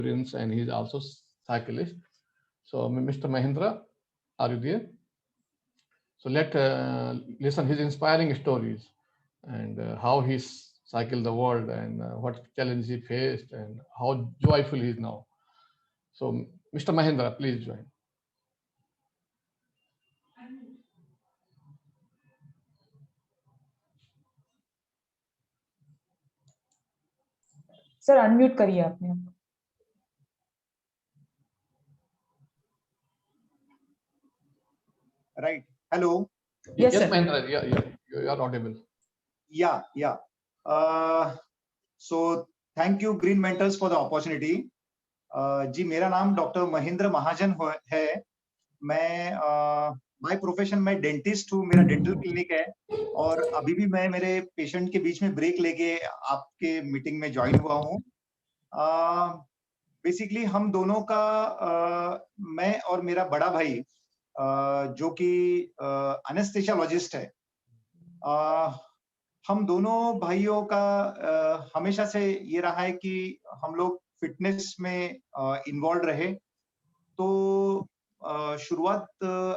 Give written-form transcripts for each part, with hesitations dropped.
experience, and he's also cyclist. So, Mr. Mahindra, are you there? So let listen his inspiring stories and how he cycled the world and what challenges he faced and how joyful he is now. So, Mr. Mahindra, please join. Sir unmute करिए आपने आप। Right. Hello. Yes, Yes, sir. Mahindra, you are audible. Yeah. So thank you Green Mentors for the opportunity. जी मेरा नाम doctor Mahendra महाजन है। मैं by profession में dentist हूँ, मेरा डेंटल क्लिनिक है और अभी भी मैं मेरे पेशेंट के बीच में ब्रेक लेके आपके मीटिंग में ज्वाइन हुआ हूँ। बेसिकली हम दोनों का मैं और मेरा बड़ा भाई जो कि एनेस्थेसियोलॉजिस्ट है, हम दोनों भाइयों का हमेशा से ये रहा है कि हम लोग फिटनेस में इन्वॉल्व रहे। तो शुरुआत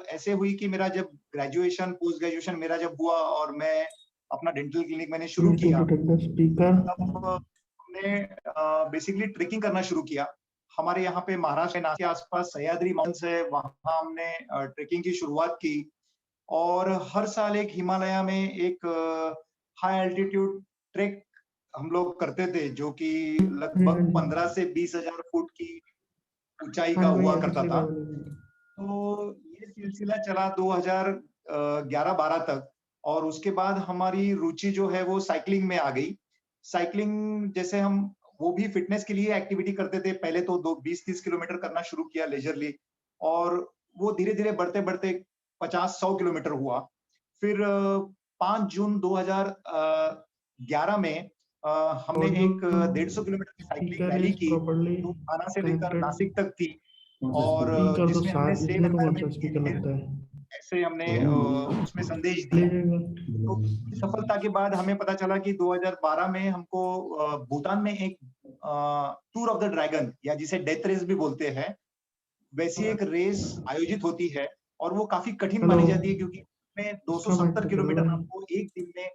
ऐसे हुई कि मेरा जब ग्रेजुएशन पोस्ट ग्रेजुएशन मेरा जब हुआ और मैं अपना डेंटल क्लिनिक मैंने शुरू किया, तब हमने बेसिकली ट्रेकिंग करना शुरू किया। हमारे यहाँ पे महाराष्ट्र के आसपास सह्याद्री माउंटेन्स है, वहाँ हमने ट्रेकिंग की शुरुआत की और हर साल एक हिमालय में एक हाई एल्टीट्यूड ट्रेक हम लोग करते थे जो कि लगभग 15 से 20,000 फुट की ऊंचाई का हुआ करता था। तो ये सिलसिला चला 2011-12 तक और उसके बाद हमारी रुचि जो है वो साइकिलिंग में आ गई। साइकिलिंग जैसे हम वो भी फिटनेस के लिए एक्टिविटी करते थे। पहले तो 20-30 किलोमीटर करना शुरू किया लेजरली और वो धीरे-धीरे बढ़ते-बढ़ते 50-100 किलोमीटर हुआ। फिर 5 जून 2011 में हमने एक 150 किलोमीटर की साइकिलिंग रैली की जो थाना से लेकर नासिक तक थी और जिसमें हमने सेफ एनवायरनमेंट ऐसे हमने उसमें संदेश दिया। तो सफलता के बाद हमें पता चला कि 2012 में हमको भूटान में एक टूर ऑफ द ड्रैगन या जिसे डेथ रेस भी बोलते हैं, वैसी एक रेस आयोजित होती है और वो काफी कठिन मानी जाती है क्योंकि उसमें 270 किलोमीटर आपको एक दिन में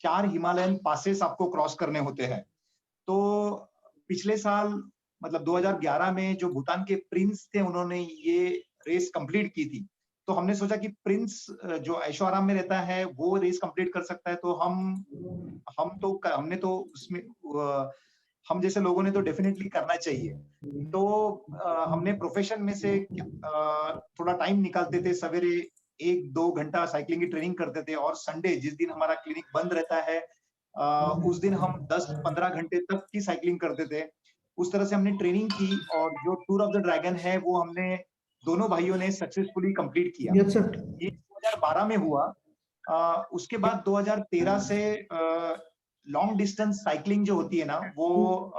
4 हिमालयन पासेस आपको क्रॉस करने होते हैं। तो पिछले साल मतलब 2011 में जो भूटान के प्रिंस थे उन्होंने ये रेस कंप्लीट की थी। तो हमने सोचा कि प्रिंस जो ऐशो आराम में रहता है वो रेस कंप्लीट कर सकता है, तो हमने तो उसमें हम जैसे लोगों ने तो डेफिनेटली करना चाहिए। तो हमने प्रोफेशन में से थोड़ा टाइम निकालते थे, सवेरे 1-2 घंटा साइकिलिंग की ट्रेनिंग करते थे और संडे जिस दिन हमारा क्लिनिक बंद रहता है उस दिन हम 10-15 घंटे तक की साइकिलिंग करते थे। उस तरह से हमने ट्रेनिंग की और जो टूर ऑफ द ड्रैगन है वो हमने दोनों भाइयों ने सक्सेसफुली कंप्लीट किया। ये 2012 में हुआ। उसके बाद 2013 से लॉन्ग डिस्टेंस साइकिलिंग जो होती है ना वो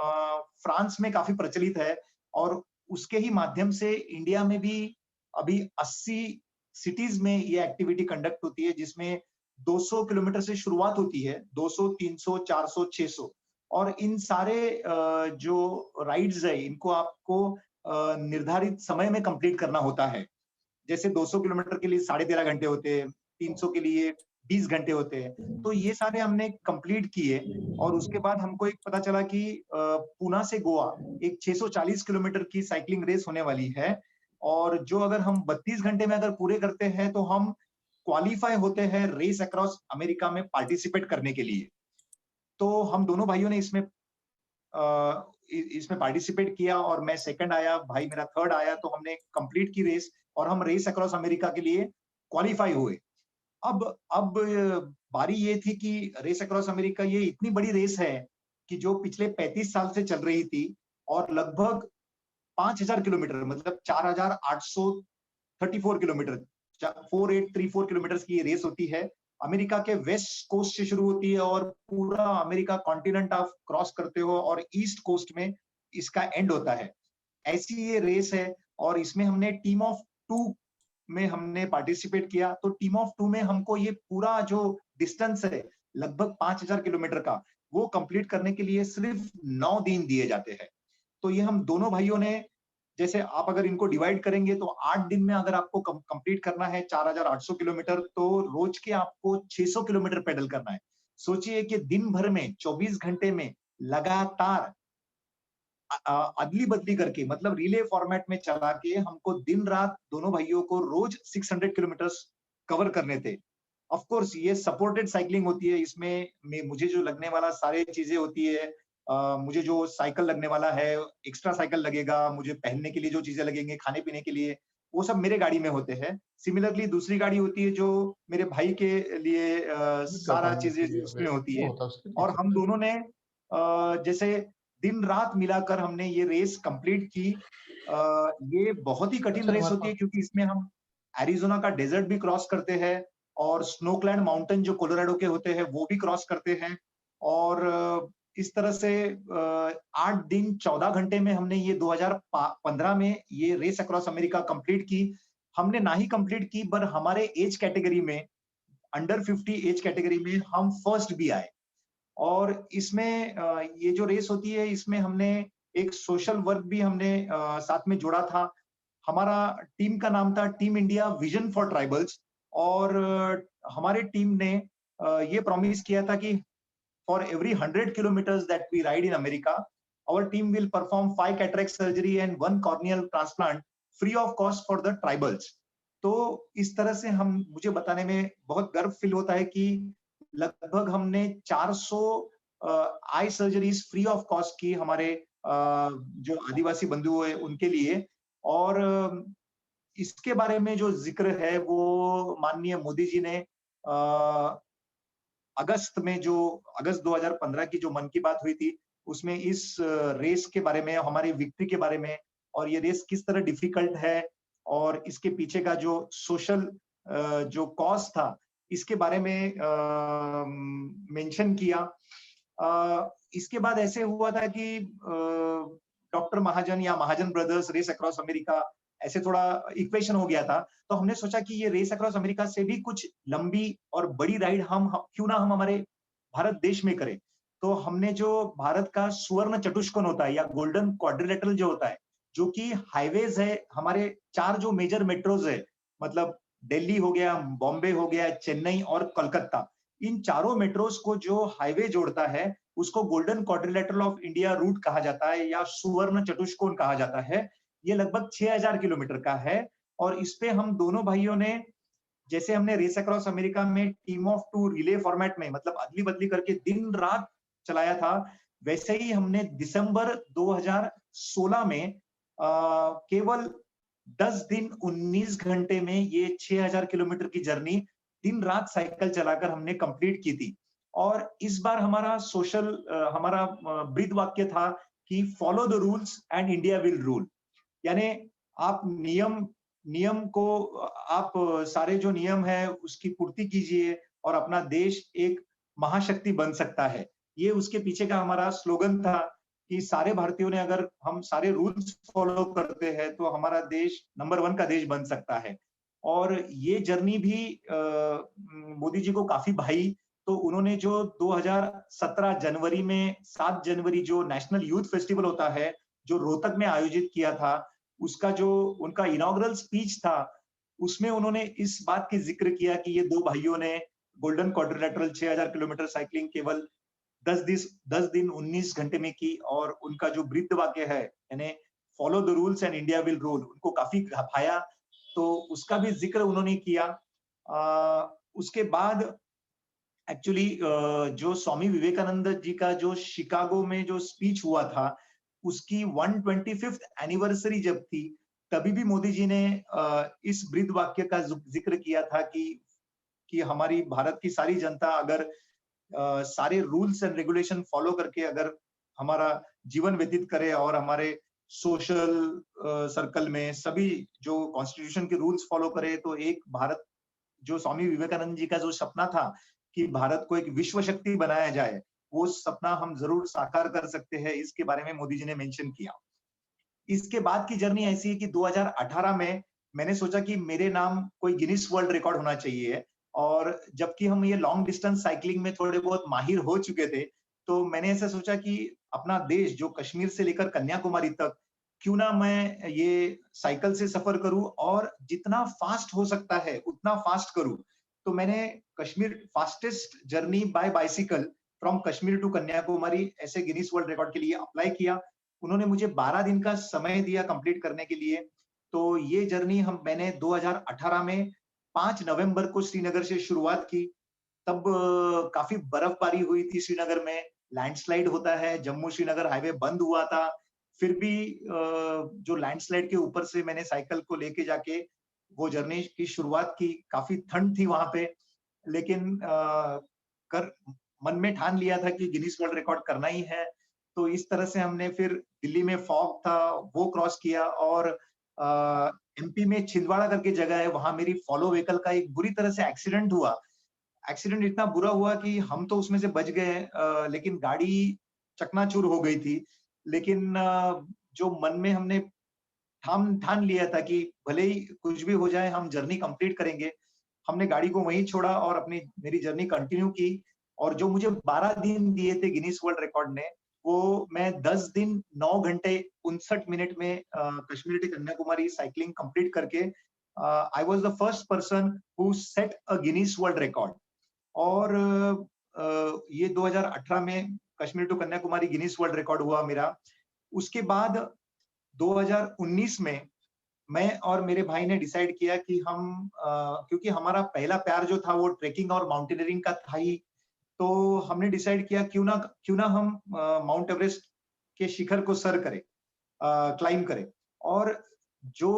फ्रांस में काफी प्रचलित है और उसके ही माध्यम से इंडिया में भी अभी 80 सिटीज में ये एक्टिविटी कंडक्ट होती है जिसमें 200 किलोमीटर से शुरुआत होती है, 200, 300, 400, 600 और इन सारे जो राइड्स है इनको आपको निर्धारित समय में कंप्लीट करना होता है। जैसे 200 किलोमीटर के लिए 13.5 घंटे होते हैं, 300 के लिए 20 घंटे होते हैं। तो ये सारे हमने कंप्लीट किए और उसके बाद हमको एक पता चला कि पुणे से गोवा एक 640 किलोमीटर की साइकिलिंग रेस होने वाली है और जो अगर हम 32 घंटे में अगर पूरे करते हैं तो हम क्वालिफाई होते हैं रेस अक्रॉस अमेरिका में पार्टिसिपेट करने के लिए। तो हम दोनों भाइयों ने इसमें पार्टिसिपेट किया और मैं सेकंड आया, भाई मेरा थर्ड आया, तो हमने कंप्लीट की रेस और हम रेस अक्रॉस अमेरिका के लिए क्वालिफाई हुए। अब बारी ये थी कि रेस अक्रॉस अमेरिका ये इतनी बड़ी रेस है कि जो पिछले 35 साल से चल रही थी और लगभग 5000 किलोमीटर मतलब 4834 किलोमीटर 4834 किलोमीटर की ये रेस होती है। अमेरिका के वेस्ट कोस्ट से शुरू होती है और पूरा अमेरिका कॉन्टिनेंट आप क्रॉस करते हो और ईस्ट कोस्ट में इसका एंड होता है। ऐसी ये रेस है और इसमें हमने टीम ऑफ 2 में हमने पार्टिसिपेट किया। तो टीम ऑफ 2 में हमको ये पूरा जो डिस्टेंस है लगभग 5000 किलोमीटर का वो कंप्लीट करने के लिए सिर्फ 9 दिन दिए जाते हैं। तो ये हम दोनों भाइयों ने, जैसे आप अगर इनको डिवाइड करेंगे तो 8 दिन में अगर आपको कंप्लीट करना है 4800 किलोमीटर, तो रोज के आपको 600 किलोमीटर पेडल करना है। सोचिए कि दिन भर में 24 घंटे में लगातार अदली-बदली करके, मतलब रिले फॉर्मेट में चला के हमको दिन-रात दोनों भाइयों को रोज 600 किलोमीटर्स कवर करने थे। ऑफ कोर्स ये सपोर्टेड साइक्लिंग होती है, इसमें मुझे जो लगने वाला सारी चीजें होती है, मुझे जो साइकिल लगने वाला है, एक्स्ट्रा साइकिल लगेगा, मुझे पहनने के लिए जो चीजें लगेंगे, खाने-पीने के लिए, वो सब मेरे गाड़ी में होते हैं। सिमिलरली दूसरी गाड़ी होती है जो मेरे भाई के लिए सारा करवाने चीजें के लिए उसमें होती वो है। होता है उसके और हम लिए। दोनों ने जैसे दिन-रात मिलाकर हमने ये रेस कंप्लीट की। ये बहुत ही कठिन अच्छा रेस हमारे होती है पास क्योंकि इसमें हम एरिज़ोना का डेज़र्ट भी क्रॉस करते हैं और स्नो क्लैड माउंटेन जो कोलोराडो के होते हैं, वो भी क्रॉस करते हैं। और इस तरह से 8 दिन 14 घंटे में हमने ये 2015 में ये रेस अक्रॉस अमेरिका कंप्लीट की। हमने ना ही कंप्लीट की, पर हमारे एज कैटेगरी में, अंडर 50 एज कैटेगरी में हम फर्स्ट भी आए। और इसमें ये जो रेस होती है, इसमें हमने एक सोशल वर्क भी हमने साथ में जोड़ा था। हमारा टीम का नाम था team India vision for tribals. और हमारे टीम ने ये प्रॉमिस किया था कि for every 100 kilometres that we ride in America, our team will perform 5 cataract surgery and 1 corneal transplant free of cost for the tribals. तो इस तरह से हम, मुझे बताने में बहुत गर्व फील होता है कि लगभग हमने 400 आई सर्जरीज फ्री ऑफ कॉस्ट की हमारे जो आदिवासी बंधु है उनके लिए। और इसके बारे में जो जिक्र है वो माननीय मोदी जी ने अगस्त में, जो अगस्त 2015 की जो मन की बात हुई थी, उसमें इस रेस के बारे में, हमारी विक्ट्री के बारे में, और ये रेस किस तरह डिफिकल्ट है और इसके पीछे का जो सोशल जो कॉज था, इसके बारे में मेंशन किया। इसके बाद ऐसे हुआ था कि डॉक्टर महाजन या महाजन ब्रदर्स रेस अक्रॉस अमेरिका, ऐसे थोड़ा इक्वेशन हो गया था। तो हमने सोचा कि ये रेस अक्रॉस अमेरिका से भी कुछ लंबी और बड़ी राइड हम क्यों ना हम हमारे भारत देश में करें। तो हमने जो भारत का सुवर्ण चतुष्कोण होता है या गोल्डन क्वाड्रिलेटरल जो होता है, जो कि हाईवेज है, हमारे 4 जो मेजर मेट्रोज है, मतलब दिल्ली हो गया, बॉम्बे हो गया, चेन्नई और कोलकाता, इन चारों मेट्रोज को जो हाईवे जोड़ता है, उसको golden quadrilateral of India route कहा जाता है या सुवर्ण चतुष्कोण कहा जाता है। ये लगभग 6000 किलोमीटर का है। और इस पे हम दोनों भाइयों ने, जैसे हमने रेस अक्रॉस अमेरिका में टीम ऑफ 2 रिले फॉर्मेट में, मतलब अदली-बदली करके दिन-रात चलाया था, वैसे ही हमने दिसंबर 2016 में केवल 10 दिन 19 घंटे में ये 6000 किलोमीटर की जर्नी दिन-रात साइकिल चलाकर हमने कंप्लीट की थी। और इस बार हमारा हमारा ब्रीद वाक्य था कि follow the rules and India will rule. यानी आप नियम नियम को, आप सारे जो नियम है उसकी पूर्ति कीजिए और अपना देश एक महाशक्ति बन सकता है। ये उसके पीछे का हमारा स्लोगन था कि सारे भारतीयों ने, अगर हम सारे रूल्स फॉलो करते हैं तो हमारा देश नंबर 1 का देश बन सकता है। और ये जर्नी भी मोदी जी को काफी भाई। तो उन्होंने जो 2017 जनवरी में, 7 जनवरी जो नेशनल यूथ फेस्टिवल होता है, जो रोहतक में आयोजित किया था, उसका जो उनका इनॉग्रल स्पीच था, उसमें उन्होंने इस बात की जिक्र किया कि ये 2 भाइयों ने गोल्डन क्वाड्रिलेटरल 6000 किलोमीटर साइक्लिंग केवल 10 दिन 19 घंटे में की। और उनका जो ब्रीद वाक्य है, यानी follow the rules and India will rule, उनको काफी भाया। तो उसका भी जिक्र उन्होंने किया। उसके बाद एक्चुअली जो स्वामी विवेकानंद जी का जो शिकागो में जो स्पीच हुआ था, उसकी 125th एनिवर्सरी जब थी, तभी भी मोदी जी ने इस ब्रीद वाक्य का जिक्र किया था कि हमारी भारत की सारी जनता अगर सारे रूल्स एंड रेगुलेशन फॉलो करके अगर हमारा जीवन व्यतीत करे और हमारे सोशल सर्कल में सभी जो कॉन्स्टिट्यूशन के रूल्स फॉलो करे, तो एक भारत, जो स्वामी विवेकानंद जी का जो सपना था कि भारत को एक विश्व शक्ति बनाया जाए, वो सपना हम जरूर साकार कर सकते हैं। इसके बारे में मोदी जी ने मेंशन किया। इसके बाद की जर्नी ऐसी है कि 2018 में मैंने सोचा कि मेरे नाम कोई गिनीज वर्ल्ड रिकॉर्ड होना चाहिए। और जबकि हम ये लॉन्ग डिस्टेंस साइक्लिंग में थोड़े बहुत माहिर हो चुके थे, तो मैंने ऐसा सोचा कि अपना देश जो कश्मीर से लेकर कन्याकुमारी तक, क्यों ना मैं ये साइकिल से सफर करूं और जितना फास्ट हो सकता है उतना फास्ट करूं। तो मैंने Kashmir fastest journey by bicycle from Kashmir to Kanyakumari ऐसे गिनीज वर्ल्ड रिकॉर्ड के लिए अप्लाई किया। उन्होंने मुझे 12 दिन का समय दिया कंप्लीट करने के लिए। तो ये जर्नी मैंने 2018 में 5 नवंबर को श्रीनगर से शुरुआत की। तब काफी बर्फबारी हुई थी श्रीनगर में, लैंडस्लाइड होता है, जम्मू श्रीनगर हाईवे बंद हुआ था। फिर भी जो लैंडस्लाइड के ऊपर से मैंने साइकिल को लेके जाके वो जर्नी की शुरुआत की। काफी ठंड थी वहां पे, लेकिन कर मन में ठान लिया था कि गिनीज वर्ल्ड रिकॉर्ड करना ही है। तो इस तरह से हमने फिर दिल्ली में फॉग था वो क्रॉस किया, और एमपी में छिंदवाड़ा करके जगह है, वहां मेरी फॉलो व्हीकल का एक बुरी तरह से एक्सीडेंट हुआ। एक्सीडेंट इतना बुरा हुआ कि हम तो उसमें से बच गए, लेकिन गाड़ी चकनाचूर हो गई थी। लेकिन जो मन में हमने ठान ठान लिया था कि भले ही कुछ भी हो जाए हम जर्नी कंप्लीट करेंगे। हमने गाड़ी को वहीं छोड़ा और अपनी मेरी जर्नी कंटिन्यू की। और जो मुझे 12 दिन दिए थे गिनीज वर्ल्ड रिकॉर्ड ने, वो मैं 10 दिन 9 घंटे 59 मिनट में Kashmir to Kanyakumari cycling complete करके I was the first person who set a Guinness world record. और ये 2018 में Kashmir to Kanyakumari Guinness world record हुआ मेरा। उसके बाद 2019 में मैं और मेरे भाई ने डिसाइड किया कि क्योंकि हमारा पहला प्यार जो था वो ट्रेकिंग और माउंटेनियरिंग का था ही, तो हमने डिसाइड किया क्यों ना हम माउंट एवरेस्ट के शिखर को सर करें, क्लाइम करें। और जो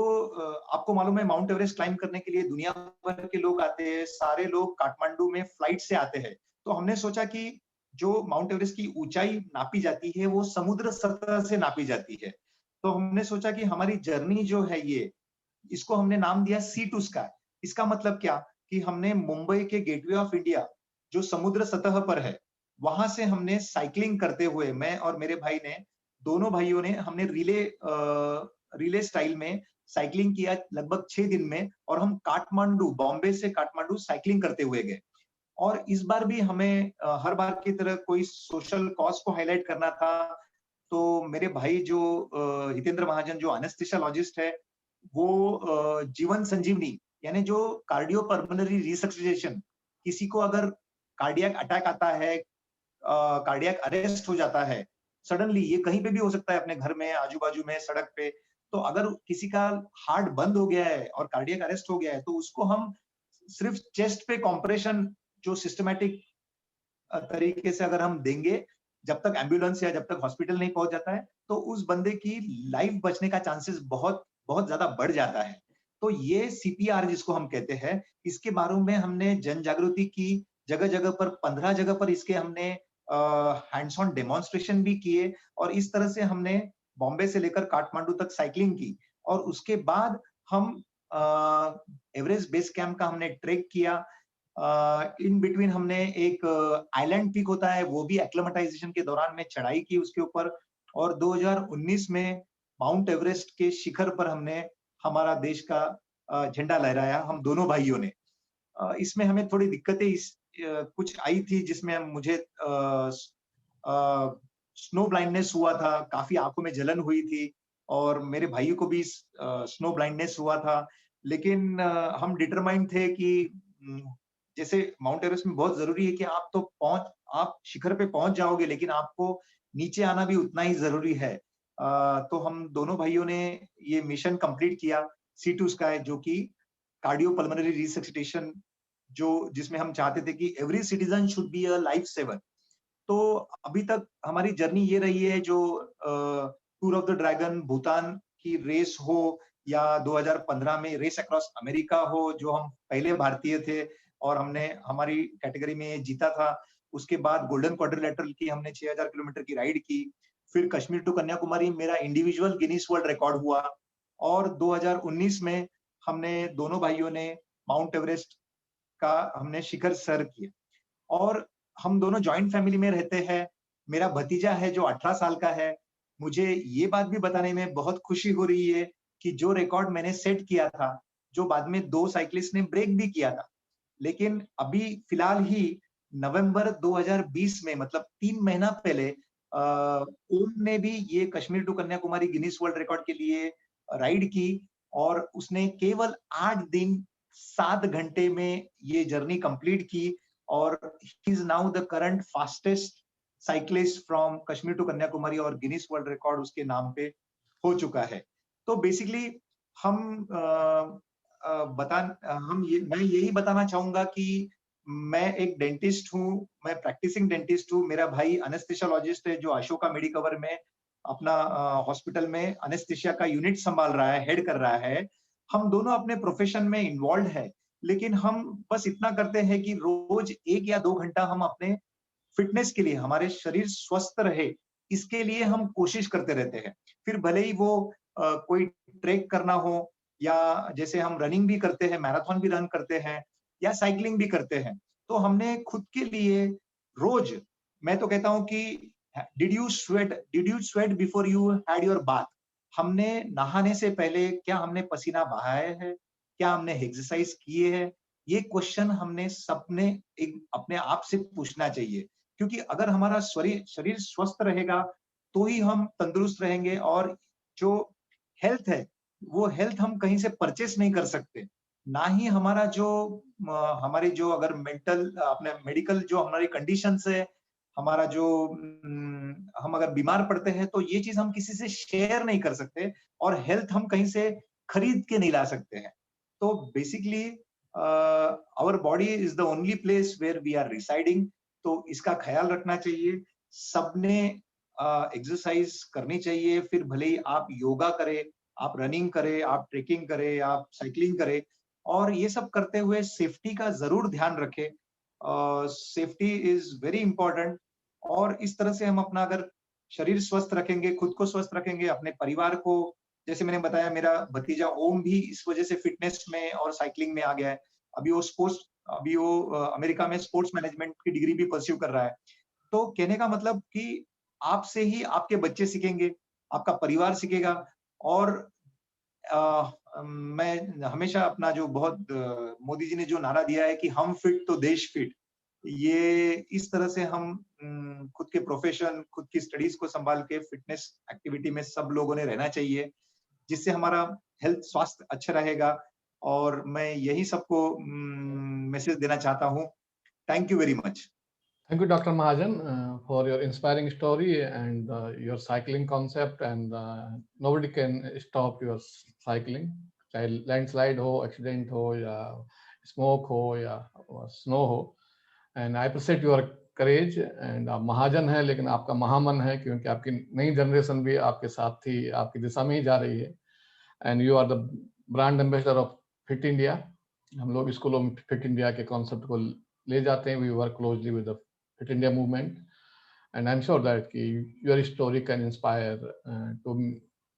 आपको मालूम है माउंट एवरेस्ट क्लाइम करने के लिए दुनिया भर के लोग आते हैं, सारे लोग काठमांडू में फ्लाइट से आते हैं। तो हमने सोचा कि जो माउंट एवरेस्ट की ऊंचाई नापी जाती है वो समुद्र सतह से नापी जाती है। तो हमने सोचा कि हमारी जर्नी जो है ये, इसको हमने नाम दिया सी टू स्काई। इसका मतलब क्या कि हमने मुंबई के गेटवे ऑफ इंडिया जो समुद्र सतह पर है, वहां से हमने साइकिलिंग करते हुए, मैं और मेरे भाई ने, दोनों भाइयों ने, हमने रिले स्टाइल में साइकिलिंग किया लगभग 6 दिन में। और हम काठमांडू, बॉम्बे से काठमांडू साइकिलिंग करते हुए गए। और इस बार भी हमें हर बार की तरह कोई सोशल कॉज को हाईलाइट करना था। तो मेरे भाई जो हितेंद्र महाजन जो एनेस्थेसियोलॉजिस्ट है, वो जीवन संजीवनी यानी जो कार्डियो पल्मोनरी रिसक्सिटेशन, किसी को अगर कार्डियक अटैक आता है, कार्डियक अरेस्ट हो जाता है सडनली, ये कहीं पे भी हो सकता है, अपने घर में, आजू बाजू में, सड़क पे। तो अगर किसी का हार्ट बंद हो गया है और कार्डियक अरेस्ट हो गया है, तो उसको हम सिर्फ चेस्ट पे कॉम्प्रेशन जो सिस्टमैटिक तरीके से अगर हम देंगे, जब तक एम्बुलेंस या जब तक हॉस्पिटल नहीं पहुंच जाता है, तो उस बंदे की लाइफ बचने का चांसेस बहुत बहुत ज्यादा बढ़ जाता है। तो ये सीपीआर जिसको हम कहते हैं, इसके बारे में हमने जन जागृति की। जगह जगह पर 15 जगह पर इसके हमने हैंड्स ऑन डेमोन्स्ट्रेशन भी किए। और इस तरह से हमने बॉम्बे से लेकर काठमांडू तक साइकिलिंग की। और उसके बाद हम एवरेस्ट बेस कैंप का हमने ट्रेक किया। इन बिटवीन हमने एक आइलैंड पीक होता है, वो भी एक्लेमेटाइजेशन के दौरान में चढ़ाई की उसके ऊपर। और 2019 में माउंट एवरेस्ट के शिखर पर हमने हमारा देश का झंडा लहराया, हम दोनों भाइयों ने। इसमें हमें थोड़ी दिक्कतें कुछ आई थी, जिसमें मुझे स्नो ब्लाइंडनेस हुआ था, काफी आंखों में जलन हुई थी, और मेरे भाई को भी स्नो ब्लाइंडनेस हुआ था। लेकिन हम डिटरमाइंड थे कि जैसे माउंट एवरेस्ट में बहुत जरूरी है कि आप शिखर पे पहुंच जाओगे, लेकिन आपको नीचे आना भी उतना ही जरूरी है। तो हम दोनों भाइयों ने ये मिशन कंप्लीट किया, सी टू स्काई, जो कि कार्डियो पल्मोनरी रिसक्सिटेशन, जिसमें हम चाहते थे कि every citizen should be a life saver. तो अभी तक हमारी जर्नी ये रही है, जो tour of the dragon Bhutan की रेस हो, या 2015 में रेस अक्रॉस अमेरिका हो, जो हम पहले भारतीय थे और हमने हमारी कैटेगरी में जीता था। उसके बाद गोल्डन क्वाड्रिलेटरल की हमने 6000 किलोमीटर की राइड की। फिर कश्मीर टू कन्याकुमारी मेरा इंडिविजुअल गिनीज वर्ल्ड रिकॉर्ड हुआ। और 2019 में हमने दोनों भाइयों ने माउंट एवरेस्ट का हमने शिखर सर किया। और हम दोनों जॉइंट फैमिली में रहते हैं। मेरा भतीजा है जो 18 साल का है। मुझे ये बात भी बताने में बहुत खुशी हो रही है कि जो रिकॉर्ड मैंने सेट किया था, जो बाद में 2 साइक्लिस्ट ने ब्रेक भी किया था, लेकिन अभी फिलहाल ही नवंबर 2020 में, मतलब 3 महीना पहले, ओम ने भी ये Kashmir to Kanyakumari Guinness world record के लिए राइड की और उसने केवल 8 दिन 7 घंटे में ये जर्नी कंप्लीट की और he is now the current fastest cyclist from Kashmir to Kanyakumari और गिनीज वर्ल्ड रिकॉर्ड उसके नाम पे हो चुका है। तो बेसिकली हम मैं यही बताना चाहूंगा कि मैं एक डेंटिस्ट हूँ, मैं प्रैक्टिसिंग डेंटिस्ट हूँ। मेरा भाई एनेस्थेसियोलॉजिस्ट है जो अशोका मेडिकवर में अपना हॉस्पिटल में एनेस्थेसिया का यूनिट संभाल रहा है, हेड कर रहा है। हम दोनों अपने प्रोफेशन में इन्वॉल्व है, लेकिन हम बस इतना करते हैं कि रोज 1 या 2 घंटा हम अपने फिटनेस के लिए, हमारे शरीर स्वस्थ रहे, इसके लिए हम कोशिश करते रहते हैं। फिर भले ही वो कोई ट्रेक करना हो या जैसे हम रनिंग भी करते हैं, मैराथन भी रन करते हैं या साइक्लिंग भी करते हैं। तो हमने खुद के लिए रोज, मैं तो कहता हूँ कि did you sweat before you had your bath? हमने नहाने से पहले क्या हमने पसीना बहाया है? क्या हमने एक्सरसाइज किए हैं? ये क्वेश्चन हमने सबने एक अपने आप से पूछना चाहिए, क्योंकि अगर हमारा शरीर स्वस्थ रहेगा तो ही हम तंदुरुस्त रहेंगे और जो हेल्थ है वो हेल्थ हम कहीं से परचेस नहीं कर सकते। ना ही हमारा जो हमारी जो अगर मेंटल अपने मेडिकल जो हमारी कंडीशंस है, हमारा जो हम अगर बीमार पड़ते हैं तो ये चीज हम किसी से शेयर नहीं कर सकते और हेल्थ हम कहीं से खरीद के नहीं ला सकते हैं। तो basically our body is the only place where we are residing. तो इसका ख्याल रखना चाहिए। सबने एक्सरसाइज करनी चाहिए, फिर भले ही आप योगा करें, आप रनिंग करें, आप ट्रेकिंग करें, आप साइकिलिंग करें, और ये सब करते हुए सेफ्टी का जरूर ध्यान रखें। Safety is very important. और इस तरह से हम अपना अगर शरीर स्वस्थ रखेंगे, खुद को स्वस्थ रखेंगे, अपने परिवार को, जैसे मैंने बताया मेरा भतीजा ओम भी इस वजह से फिटनेस में और साइकिलिंग में आ गया है। अभी वो अमेरिका में स्पोर्ट्स मैनेजमेंट की डिग्री भी परस्यू कर रहा है। तो कहने का मतलब कि आपसे ही आपके बच्चे सीखेंगे, आपका परिवार सीखेगा। और मैं हमेशा अपना जो बहुत मोदी जी ने जो नारा दिया है कि हम फिट तो देश फिट, ये इस तरह से हम खुद के प्रोफेशन, खुद की स्टडीज को संभाल के फिटनेस एक्टिविटी में सब लोगों ने रहना चाहिए, जिससे हमारा हेल्थ स्वास्थ्य अच्छा रहेगा। और मैं यही सबको मैसेज देना चाहता हूँ। Thank you very much. Thank you, Dr. Mahajan, for your inspiring story and your cycling concept. And nobody can stop your cycling. चाहे लैंडस्लाइड हो, एक्सीडेंट हो, या स्मोक हो, या स्नो हो. And I appreciate your courage. And आप महाजन हैं, लेकिन आपका महामन है, क्योंकि आपकी नई जनरेशन भी आपके साथ थी, आपकी दिशा में ही जा रही है. And you are the brand ambassador of Fit India. हम लोग स्कूलों में फिट इंडिया के कॉन्सेप्ट को ले जाते हैं. We work closely with the Fit India movement, and I'm sure that your story can inspire to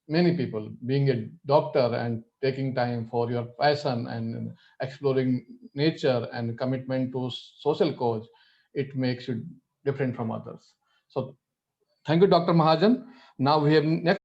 many people. Being a doctor and taking time for your passion and exploring nature and commitment to social cause, it makes you different from others. So thank you, Dr. Mahajan. Now we have next